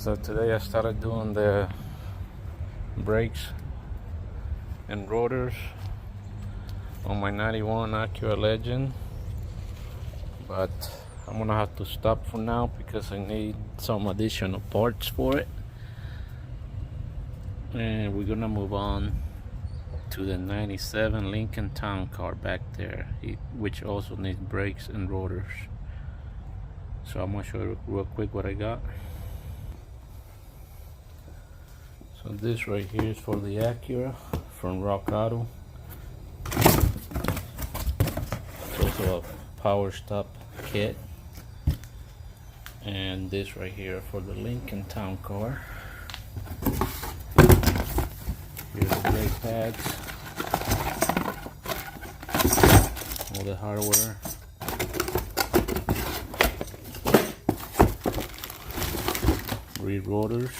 So today I started doing the brakes and rotors on my 91 Acura Legend, but I'm gonna have to stop for now because I need some additional parts for it, and we're gonna move on to the 97 Lincoln Town Car back there, which also needs brakes and rotors. So I'm gonna show you real quick what I got. So this right here is for the Acura from Rock Auto. It's also a power stop kit. And this right here for the Lincoln Town Car. Here's the brake pads, all the hardware. Rear rotors.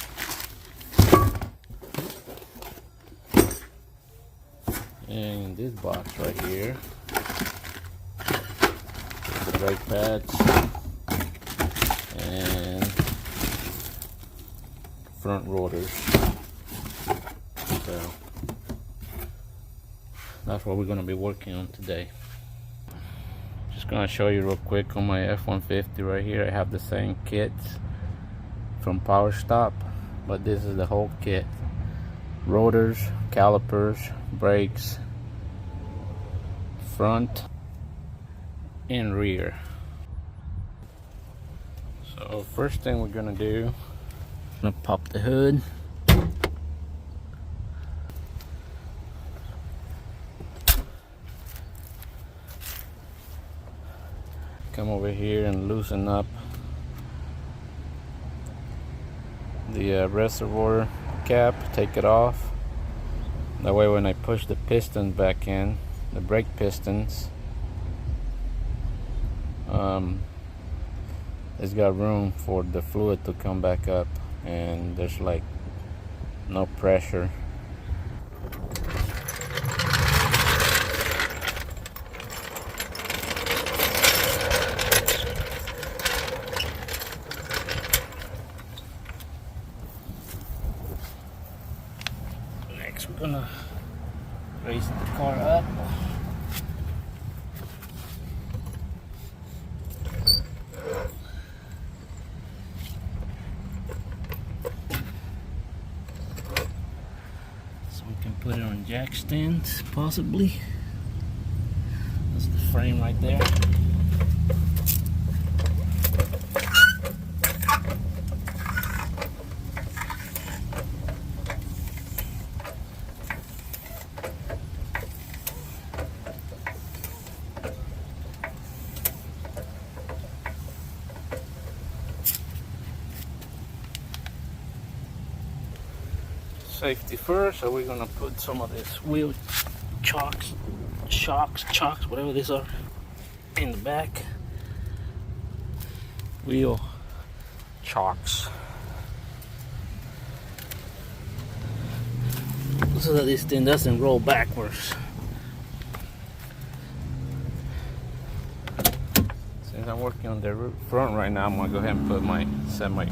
And this box right here, the brake pads and front rotors. So that's what we're going to be working on today. Just going to show you real quick on my F-150 right here. I have the same kit from Power Stop, but this is the whole kit: rotors, calipers, brakes, front and rear. So first thing we're gonna do, I'm gonna pop the hood. Come over here and loosen up the reservoir cap, take it off. That way when I push the piston back in, the brake pistons, it's got room for the fluid to come back up, and there's like no pressure. Next we're gonna raise the car up. So we can put it on jack stands, possibly. That's the frame right there. Safety first, so we're gonna put some of this wheel chocks, whatever these are, in the back. Wheel chocks, so that this thing doesn't roll backwards. Since I'm working on the front right now, I'm gonna go ahead and put my semi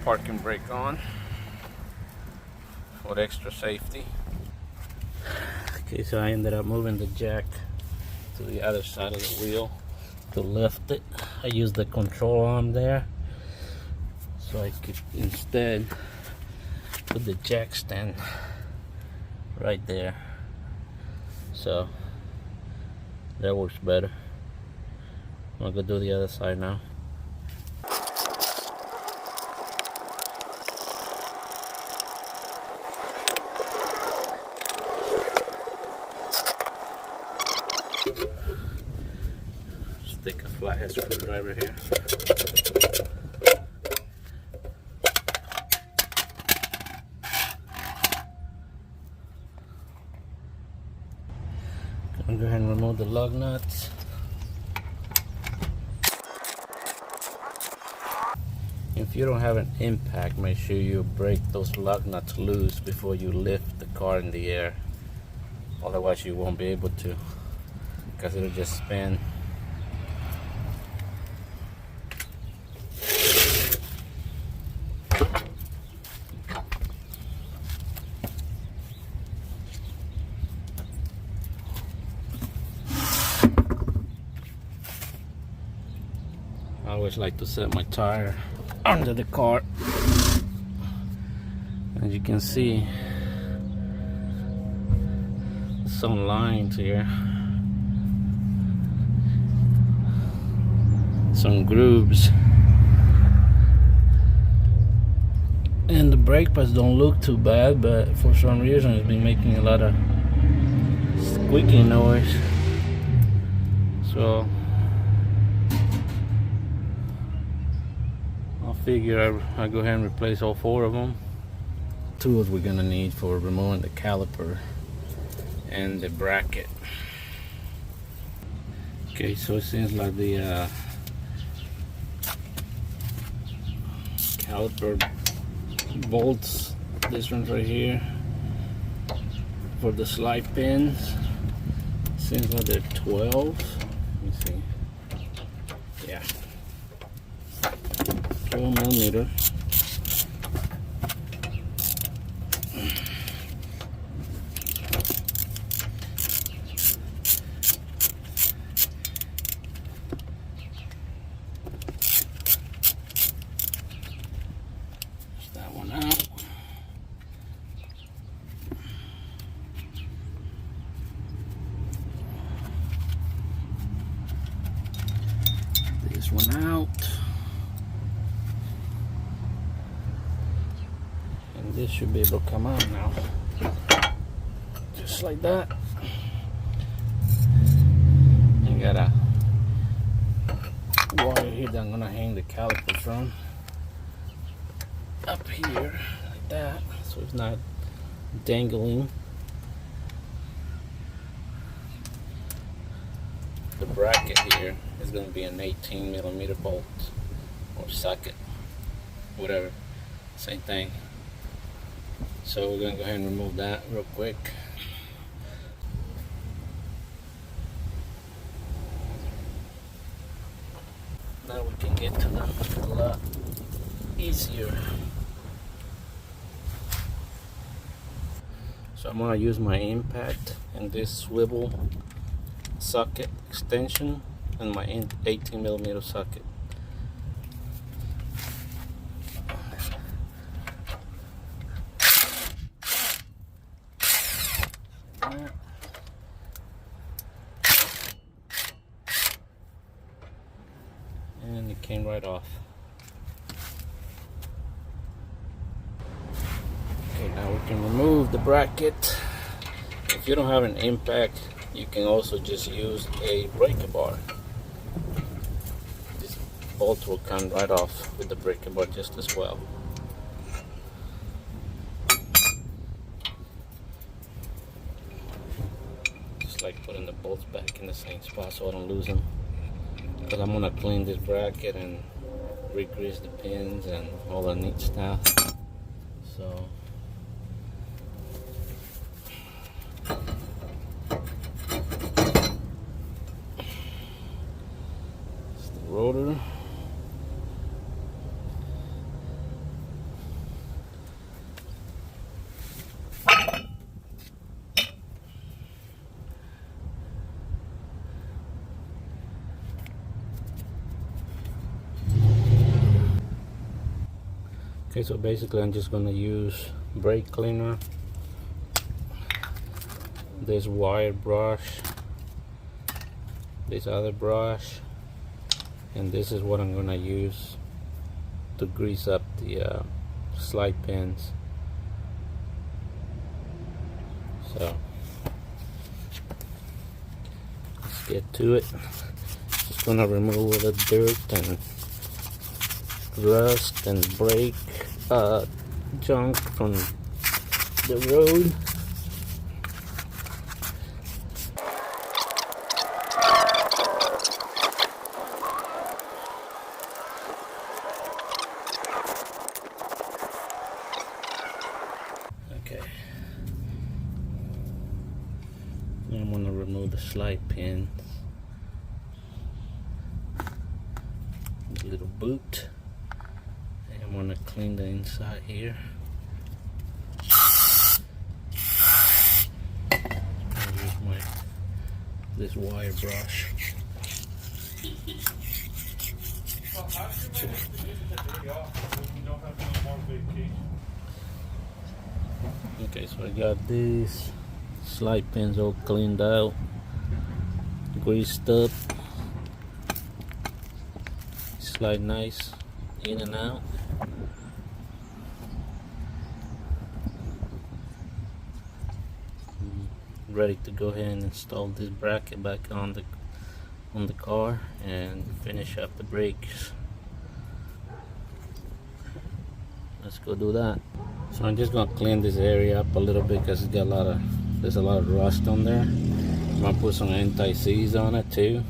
parking brake on for extra safety. Okay, so I ended up moving the jack to the other side of the wheel to lift it. I used the control arm there, so I could instead put the jack stand right there. So that works better. I'm gonna go do the other side now. Stick a flathead screwdriver here. I'm gonna go ahead and remove the lug nuts. If you don't have an impact, make sure you break those lug nuts loose before you lift the car in the air. Otherwise you won't be able to, because it'll just spin. I always like to set my tire under the car. As you can see, some lines here, some grooves, and the brake pads don't look too bad, but for some reason it's been making a lot of squeaky noise. So I'll figure I'll go ahead and replace all 4 of them. Tools we're gonna need for removing the caliper and the bracket. Okay, so it seems like the caliper bolts, this one's right here, for the slide pins, seems like they're 12. Let me see. Yeah, 12 millimeter. That one out. This one out. And this should be able to come out now. Just like that. You got a wire here that I'm gonna hang the caliper from. Up here, like that, so it's not dangling. The bracket here is going to be an 18 millimeter bolt or socket, whatever, same thing. So we're going to go ahead and remove that real quick. Now we can get to them a lot easier. So I'm going to use my impact and this swivel socket extension and my 18 millimeter socket. And it came right off. Okay, now we can remove the bracket. If you don't have an impact, you can also just use a breaker bar. This bolt will come right off with the breaker bar just as well. Just like putting the bolts back in the same spot so I don't lose them. Because I'm gonna clean this bracket and re-grease the pins and all the neat stuff. So it's the rotor. Okay, so basically I'm just gonna use brake cleaner, this wire brush, this other brush, and this is what I'm gonna use to grease up the slide pins. So let's get to it. Just gonna remove all the dirt and rust and brake junk from the road. Okay, now I'm going to remove the slide pins, the little boot. I'm going to clean the inside here. I'll use this wire brush. Okay, so I got these slide pins all cleaned out, greased up. Slide nice in and out. Ready to go ahead and install this bracket back on the car and finish up the brakes. Let's go do that. So I'm just gonna clean this area up a little bit because it's got there's a lot of rust on there. I'm gonna put some anti-seize on it too.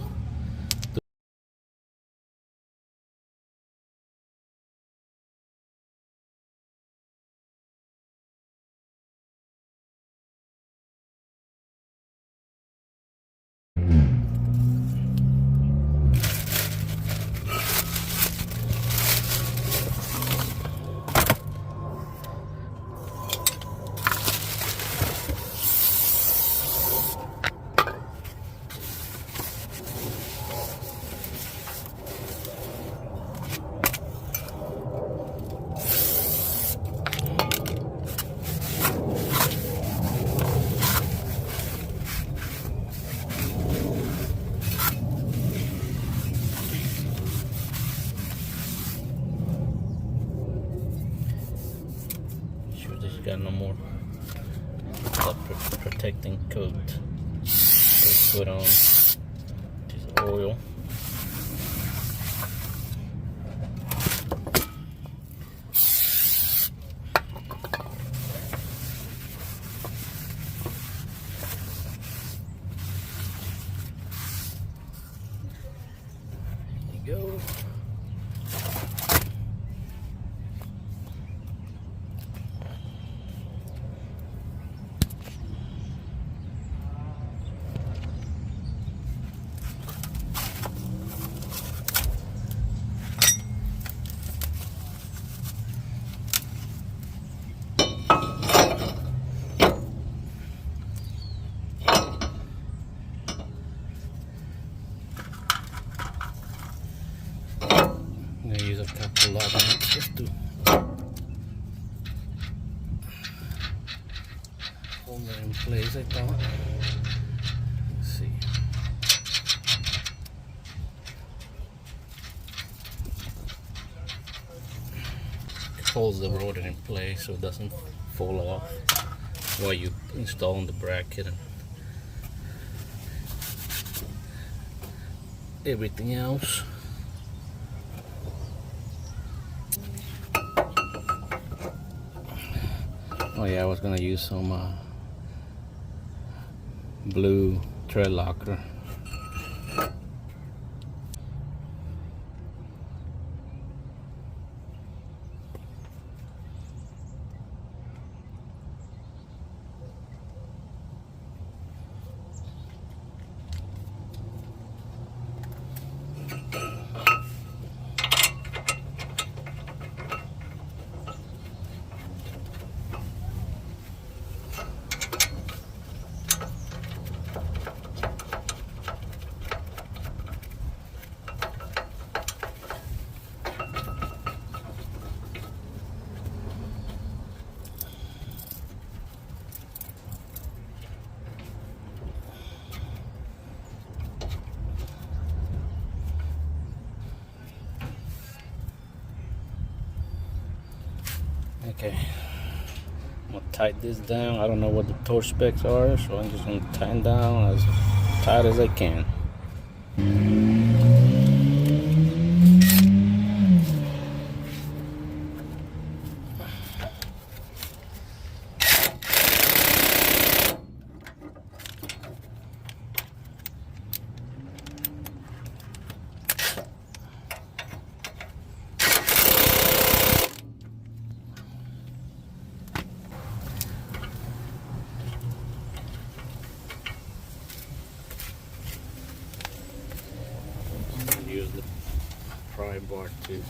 Got no more protecting coat. So put on this oil. There you go. I'm gonna use a couple of nuts just to hold it in place, I thought. Let's see. It holds the rotor in place so it doesn't fall off while you install the bracket and everything else. Oh yeah, I was gonna use some blue tread locker. Okay, I'm gonna tighten this down. I don't know what the torque specs are, so I'm just gonna tighten down as tight as I can. Use the pry bar too.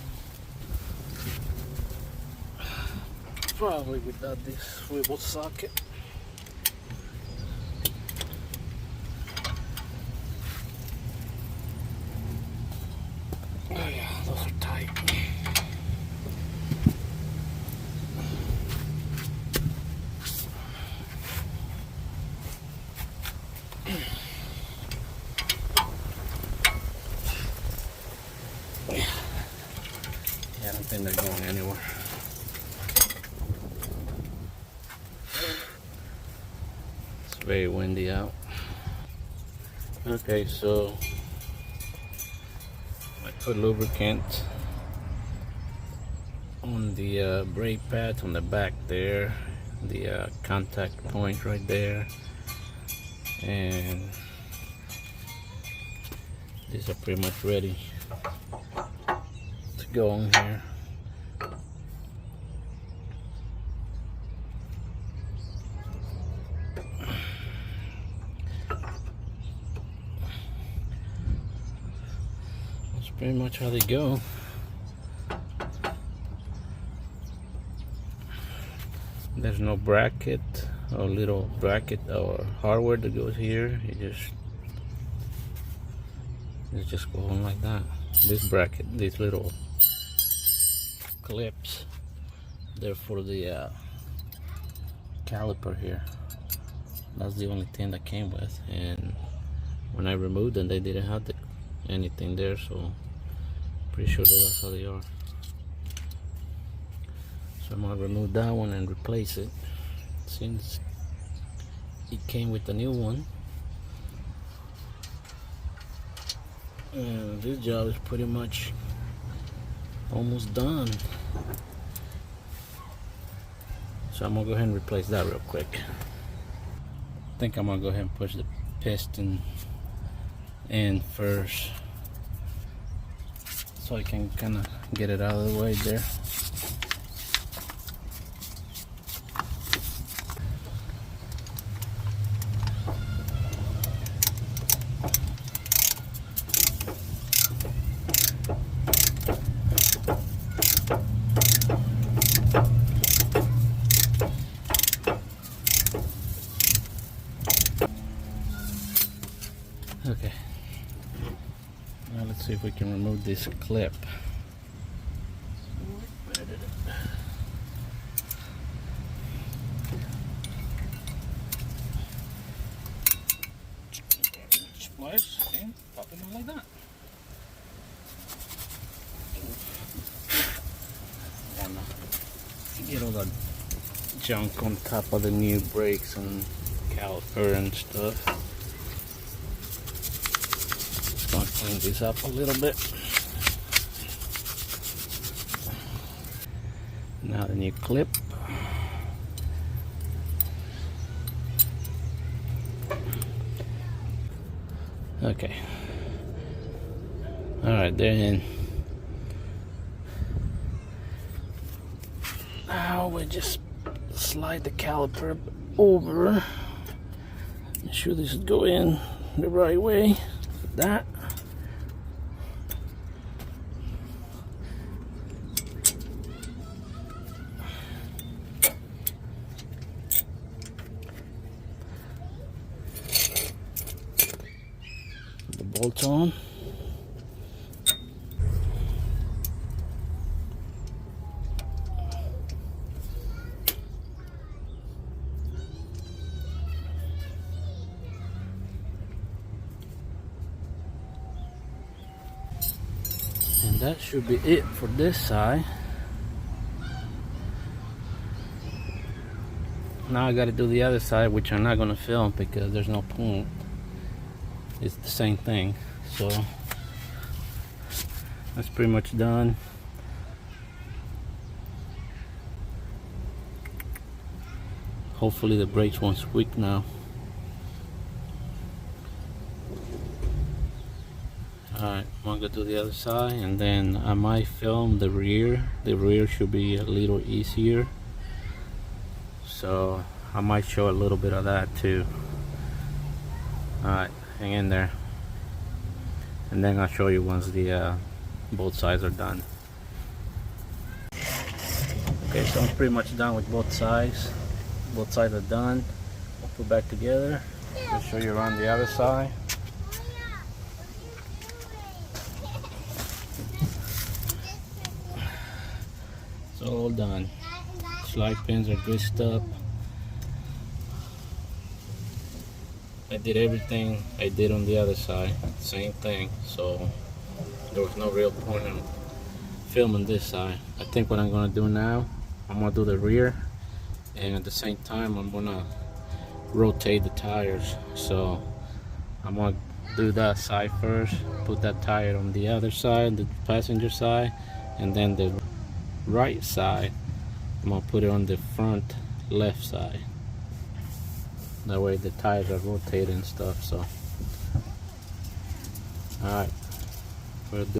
Probably without this swivel socket. Oh yeah, those are tight. Yeah, I don't think they're going anywhere. It's very windy out. Okay, so I put lubricant on the brake pads on the back there, the contact point right there, and these are pretty much ready to go on here. That's pretty much how they go. There's no bracket or little bracket or hardware that goes here. It's just going like that. This bracket, these little clips, they're for the caliper here. That's the only thing that came with, and when I removed them, they didn't have anything there, so pretty sure that's how they are. So I'm gonna remove that one and replace it, since it came with the new one. And this job is pretty much almost done. So I'm gonna go ahead and replace that real quick. I think I'm gonna go ahead and push the piston in first, so I can kind of get it out of the way there. Okay, now let's see if we can remove this clip. Splice and pop it in like that. Get all the junk on top of the new brakes and caliper and stuff. Gonna clean this up a little bit. Now the new clip. Okay. Alright, they're in. Now we just slide the caliper over. Make sure this is go in the right way. Like that. The bolts on. And that should be it for this side. Now I got to do the other side, which I'm not going to film because there's no point. It's the same thing. So that's pretty much done. Hopefully the brakes won't squeak now. Alright, I'm gonna do the other side, and then I might film the rear. The rear should be a little easier, so I might show a little bit of that too. Alright, hang in there, and then I'll show you once the both sides are done. Okay, Okay, so I'm pretty much done with both sides. Both sides are done. I'll put back together. I'll show you around the other side. It's all done. Slide pins are greased up. I did everything I did on the other side. Same thing. So there was no real point in filming this side. I think what I'm gonna do now, I'm gonna do the rear, and at the same time I'm gonna rotate the tires. So I'm gonna do that side first, put that tire on the other side, the passenger side, and then the right side I'm gonna put it on the front left side. That way the tires are rotating and stuff. So alright, we'll do